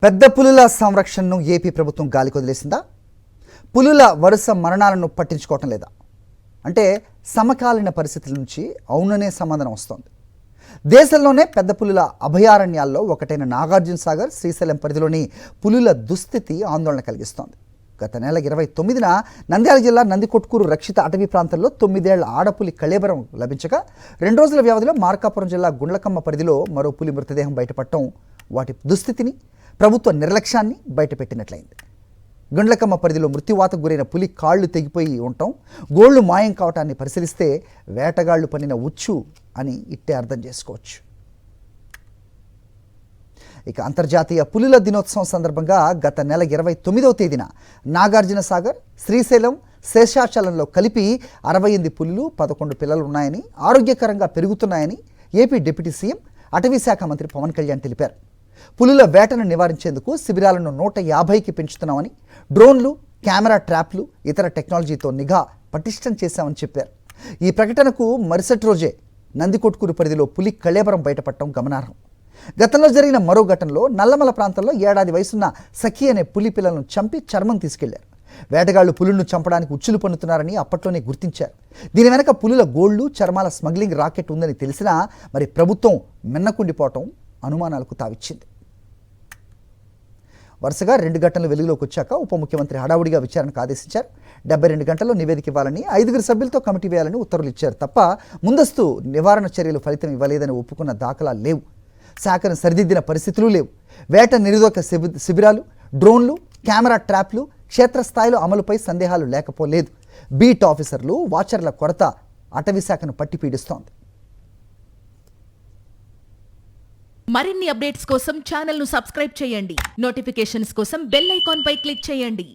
పెద్ద పులుల సంరక్షణను ఏపీ ప్రభుత్వం గాలికి వదిలేసిందా? పులుల వరుస మరణాలను పట్టించుకోవటం లేదా అంటే సమకాలీన పరిస్థితుల నుంచి అవుననే సమాధానం వస్తోంది. దేశంలోనే పెద్ద పులుల అభయారణ్యాల్లో ఒకటైన నాగార్జున సాగర్, శ్రీశైలం పరిధిలోని పులుల దుస్థితి ఆందోళన కలిగిస్తోంది. గత నెల 29న నంద్యాల జిల్లా నందికొట్కూరు రక్షిత అటవీ ప్రాంతంలో 9 ఏళ్ల ఆడపులి కళేబరం లభించగా 2 రోజుల వ్యవధిలో మార్కాపురం జిల్లా గుండ్లకమ్మ పరిధిలో మరో పులి మృతదేహం బయటపడటం వాటి దుస్థితిని, ప్రభుత్వ నిర్లక్ష్యాన్ని బయటపెట్టినట్లయింది. గుండ్లకమ్మ పరిధిలో మృత్యువాతకు గురైన పులి కాళ్లు తెగిపోయి ఉండటం, గోళ్లు మాయం కావటాన్ని పరిశీలిస్తే వేటగాళ్లు పన్నిన ఉచ్చు అని ఇట్టే అర్థం చేసుకోవచ్చు. ఇక అంతర్జాతీయ పులుల దినోత్సవం సందర్భంగా గత నెల 29వ తేదీన నాగార్జున సాగర్, శ్రీశైలం, శేషాచలంలో కలిపి 68 పులులు, 11 పిల్లలు ఉన్నాయని, ఆరోగ్యకరంగా పెరుగుతున్నాయని ఏపీ డిప్యూటీ సీఎం, అటవీ శాఖ మంత్రి పవన్ కళ్యాణ్ తెలిపారు. పులుల వేటను నివారించేందుకు శిబిరాలను 150కి పెంచుతున్నామని, డ్రోన్లు, కెమెరా ట్రాప్లు, ఇతర టెక్నాలజీతో నిఘా పటిష్టం చేశామని చెప్పారు. ఈ ప్రకటనకు మరుసటి రోజే నందికొట్కూరు పరిధిలో పులి కళేబరం బయటపడటం గమనార్హం. గతంలో జరిగిన మరో ఘటనలో నల్లమల ప్రాంతంలో 1 ఏడాది వయసున్న సఖి అనే పులి పిల్లలను చంపి చర్మం తీసుకెళ్లారు. వేటగాళ్లు పులులను చంపడానికి ఉచ్చులు పన్నుతున్నారని అప్పట్లోనే గుర్తించారు. దీని వెనక పులుల గోళ్లు, చర్మాల స్మగ్లింగ్ రాకెట్ ఉందని తెలిసినా మరి ప్రభుత్వం మిన్నకుండిపోవటం అనుమానాలకు తావిచ్చింది. వరుసగా 2 ఘటనలు వెలుగులోకి వచ్చాక ఉప ముఖ్యమంత్రి హడావుడిగా విచారణకు ఆదేశించారు. 72 గంటల్లో నివేదిక ఇవ్వాలని, 5 సభ్యులతో కమిటీ వేయాలని ఉత్తర్వులు ఇచ్చారు తప్ప ముందస్తు నివారణ చర్యలు ఫలితం ఇవ్వలేదని ఒప్పుకున్న దాఖలాలు లేవు. శాఖను సరిదిద్దిన పరిస్థితులు లేవు. వేట నిరోధక శిబిరాలు, డ్రోన్లు, కెమెరా ట్రాప్లు క్షేత్రస్థాయిలో అమలుపై సందేహాలు లేకపోలేదు. బీట్ ఆఫీసర్లు, వాచర్ల కొరత అటవీ శాఖను పట్టి పీడిస్తోంది. మరిన్ని అప్డేట్స్ కోసం ఛానల్ ను సబ్స్క్రైబ్ చేయండి. నోటిఫికేషన్స్ కోసం బెల్ ఐకాన్ పై క్లిక్ చేయండి.